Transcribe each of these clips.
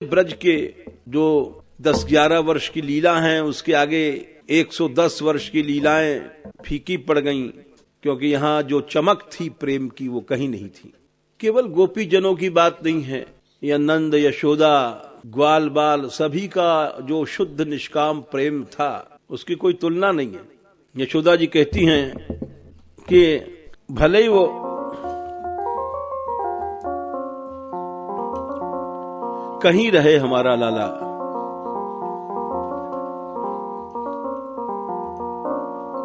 ब्रज के जो 10-11 वर्ष की लीला हैं उसके आगे 110 वर्ष की लीलाएं फीकी पड़ गईं, क्योंकि यहाँ जो चमक थी प्रेम की वो कहीं नहीं थी। केवल गोपी जनों की बात नहीं है, यह नंद यशोदा ग्वाल बाल सभी का जो शुद्ध निष्काम प्रेम था उसकी कोई तुलना नहीं है। यशोदा जी कहती हैं कि भले ही वो कहीं रहे हमारा लाला,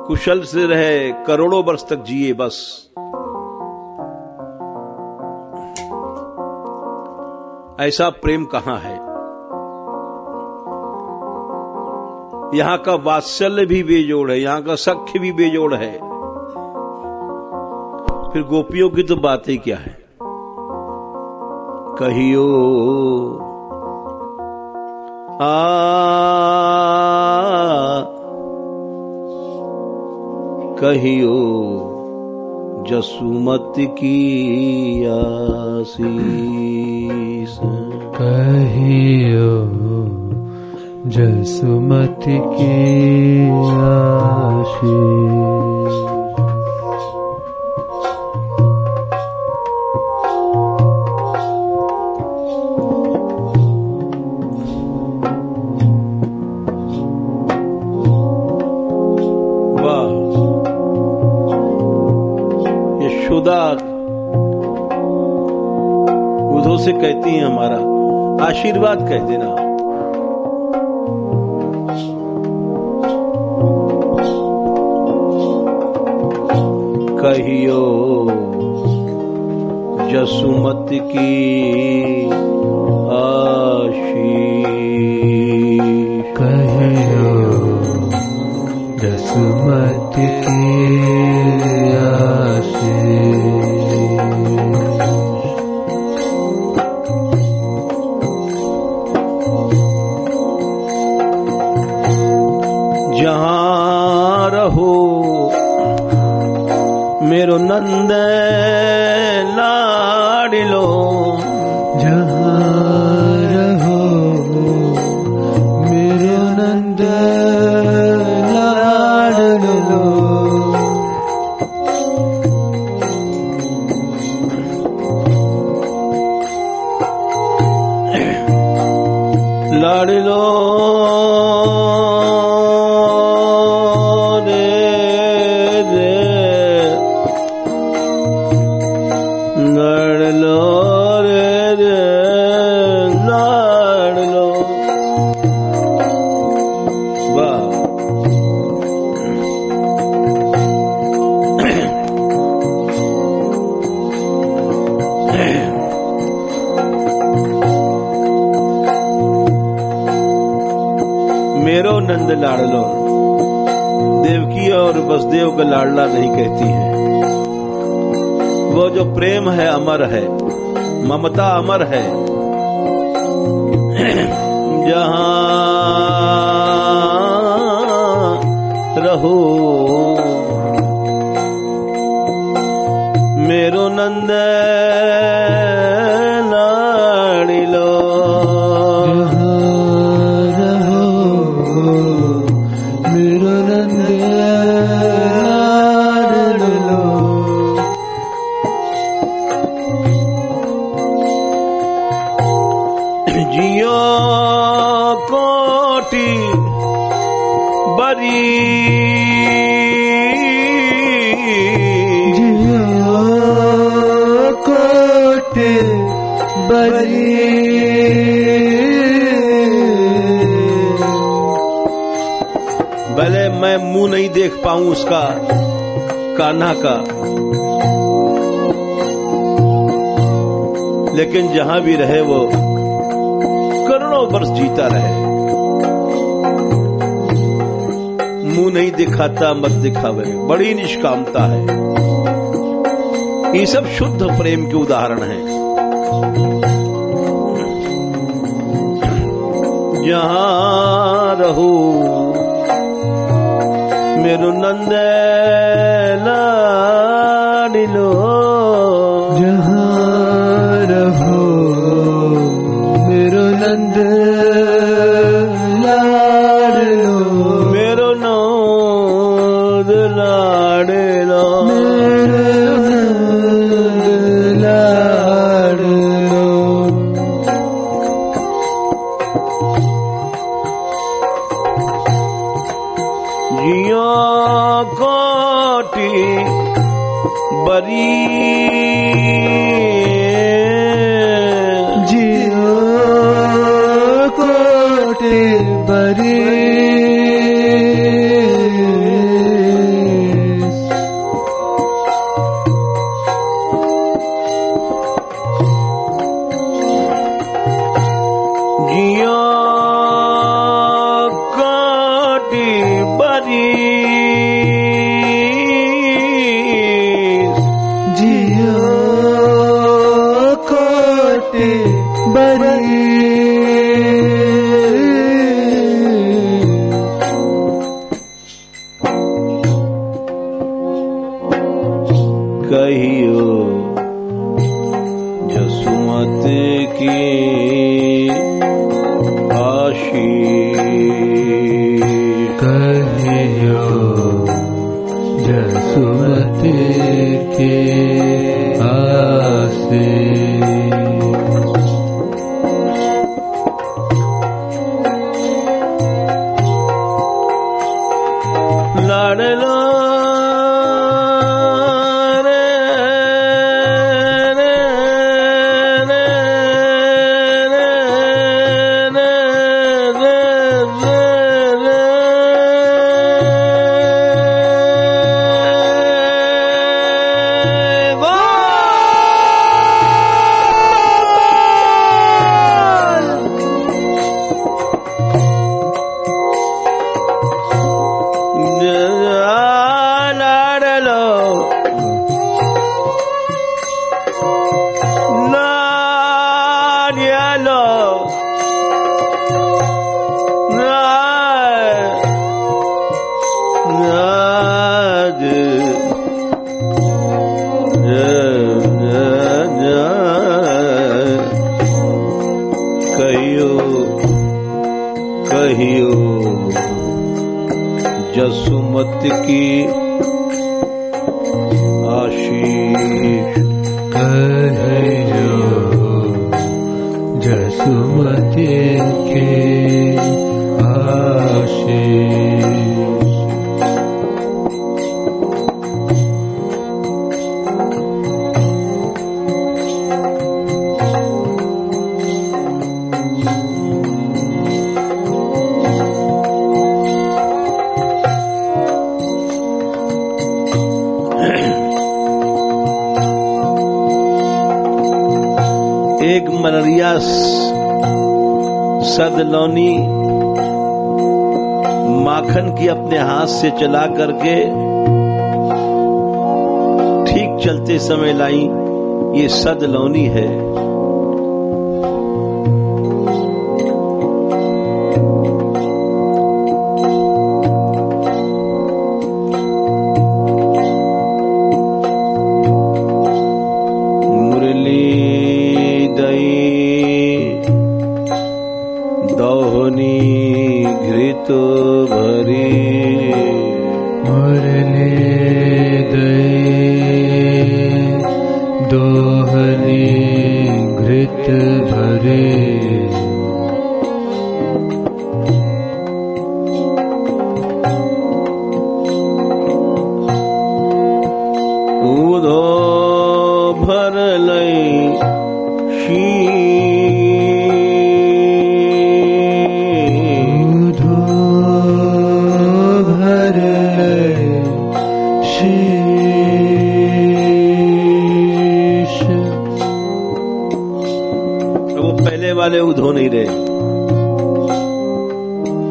कुशल से रहे, करोड़ों वर्ष तक जिए, बस ऐसा प्रेम कहां है। यहां का वात्सल्य भी बेजोड़ है, यहां का सख्य भी बेजोड़ है, फिर गोपियों की तो बात ही क्या है। कहियो कहियो जसुमति की आशीष, कहियो जसुमति की आशीष। उधो से कहती हैं हमारा आशीर्वाद कह देना। कहियो जसुमति की आशीष, कहियो जसुमति की आशीष। जहाँ रहो मेरो नंद लाडिलो, जहाँ रहो मेरो नंद लाडिलो। लाडिलो मेरो नंद लाडलो। देवकी और वसुदेव का लाडला नहीं कहती है, वो जो प्रेम है अमर है, ममता अमर है। जहाँ रहो मेरो नंद लाडिलो, जियो कोटि बरी, जियो कोटि बरी। भले मैं मुंह नहीं देख पाऊं उसका, कान्हा का, लेकिन जहां भी रहे वो करोड़ों वर्ष जीता रहे। मुंह नहीं दिखाता मत दिखावे, बड़ी निष्कामता है। ये सब शुद्ध प्रेम के उदाहरण हैं। जहां रहो मेरो नंद लाडिलो, जहाँ रहो मेरो नंद बरी जियो कोटि बरी कहियो जसुमत की आशीष कहियो जसुमत की आशीष लाडला कहियो जसुमत की आशीष कहियो जसुमत की आशीष एक मनरिया सदलौनी माखन की अपने हाथ से चला करके ठीक चलते समय लाई। ये सदलौनी है। दोहनी घृत भरी मुरली दई दोहनी घृत भरे उधो भर लई वाले उधो नहीं रहे।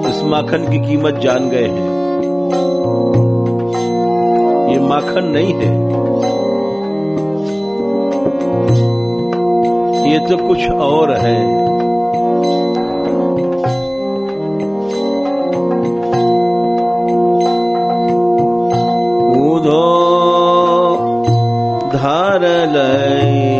इस माखन की कीमत जान गए हैं। ये माखन नहीं है, ये तो कुछ और है। उधो धार लई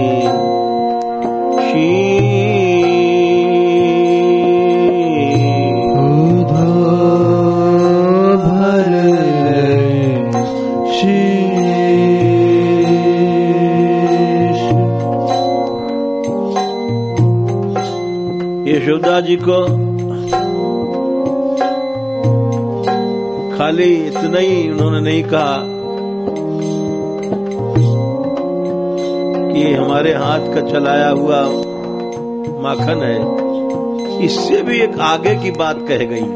यशोदा जी को खाली इतना ही उन्होंने नहीं कहा ये हमारे हाथ का चलाया हुआ माखन है, इससे भी एक आगे की बात कह गई।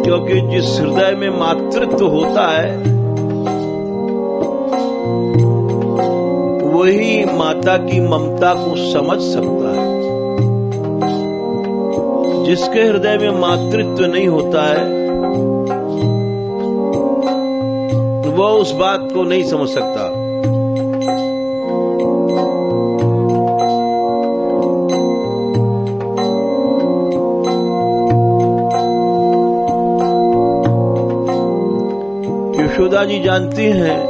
क्योंकि जिस हृदय में मातृत्व होता है वही माता की ममता को समझ सकता है। जिसके हृदय में मातृत्व नहीं होता है वह उस बात को नहीं समझ सकता। यशोदा जी जानती हैं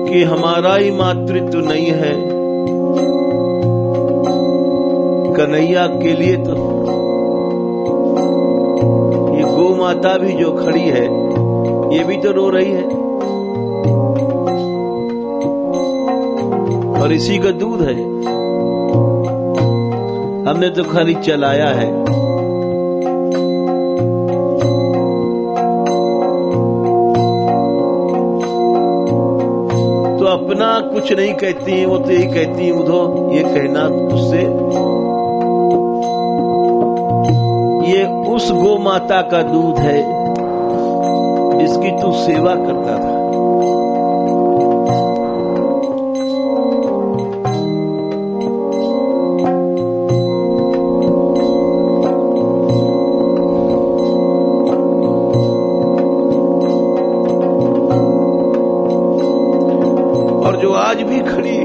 कि हमारा ही मातृत्व नहीं है, कन्हैया के लिए तो ये गौ माता भी जो खड़ी है ये भी तो रो रही है और इसी का दूध है। हमने तो खाली चलाया है। तो अपना कुछ नहीं कहती है, वो तो यही कहती है उधो ये कहना तुझसे, ये उस गौ माता का दूध है जिसकी तू सेवा करता था। और जो आज भी खड़ी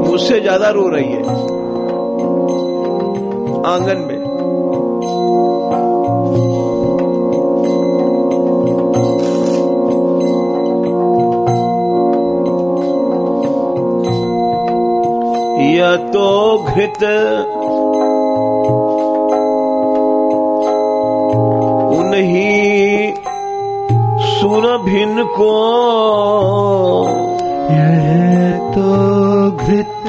मुझसे ज्यादा रो रही है आंगन में। यह तो घृत उन्हीं सुरभिन को, यह तो घृत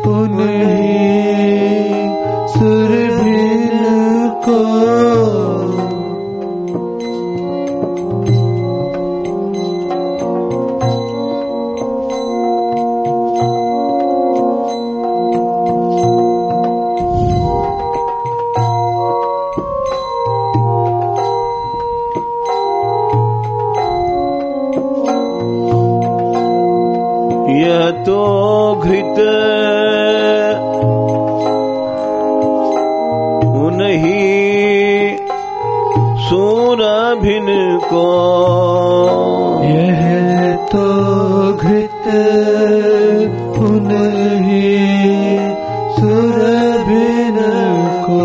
उन्हीं सुरभिन को, यह तो घृत उन्हीं सुरभिन को, यह तो घृत उन्हीं सुरभिन को,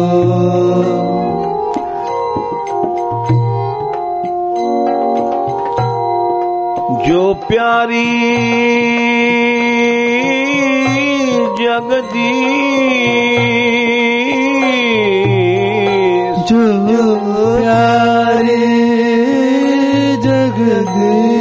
जो प्यारी जगदीश, जो प्यारे जगदीश,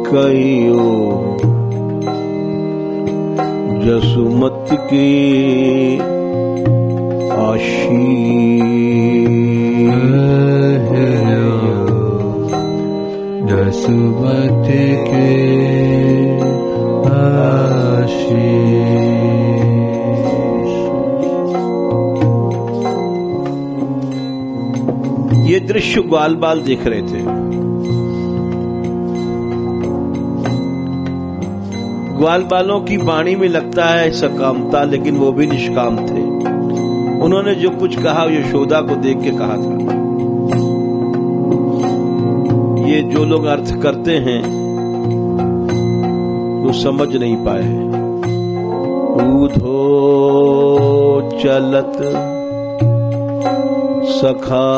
कहियो जसुमत की जसुमत के आशीष। ये दृश्य ग्वाल बाल देख रहे थे। ग्वाल बालों की वाणी में लगता है सकामता, लेकिन वो भी निष्काम थे। उन्होंने जो कुछ कहा यशोदा को देख के कहा था। ये जो लोग अर्थ करते हैं वो समझ नहीं पाए। ऊधो चलत सखा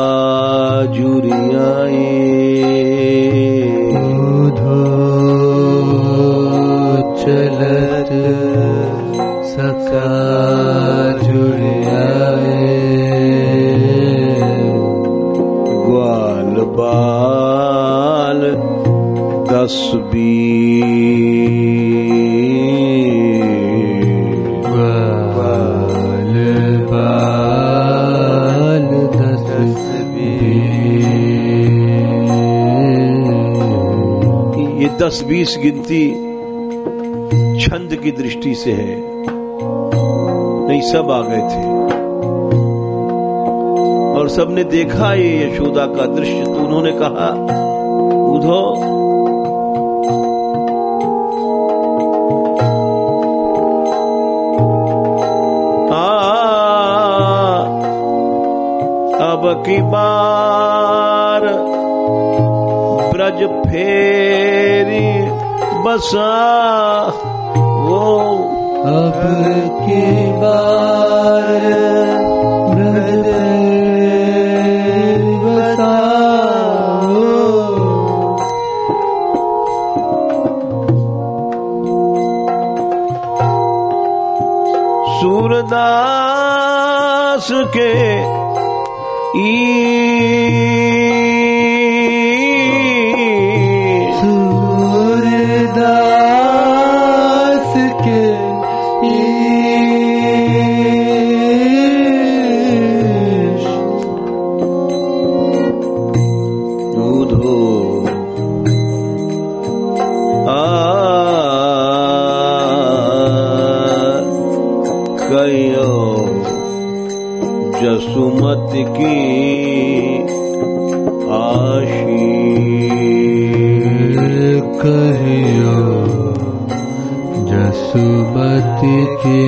जुरियाए, ऊधो चलत सखा जुरियाए, ग्वाल बाल 10-20 गिनती छंद की दृष्टि से है, नहीं सब आ गए थे और सबने देखा ये यशोदा का दृश्य। तो उन्होंने कहा, उद्धव अब की बार ब्रज फेरी बसा, वो अब की बार ब्रज बसा, सूरदास के सूरदास के उधो कयो जसुमति की आशीष, कहियो जसुमति की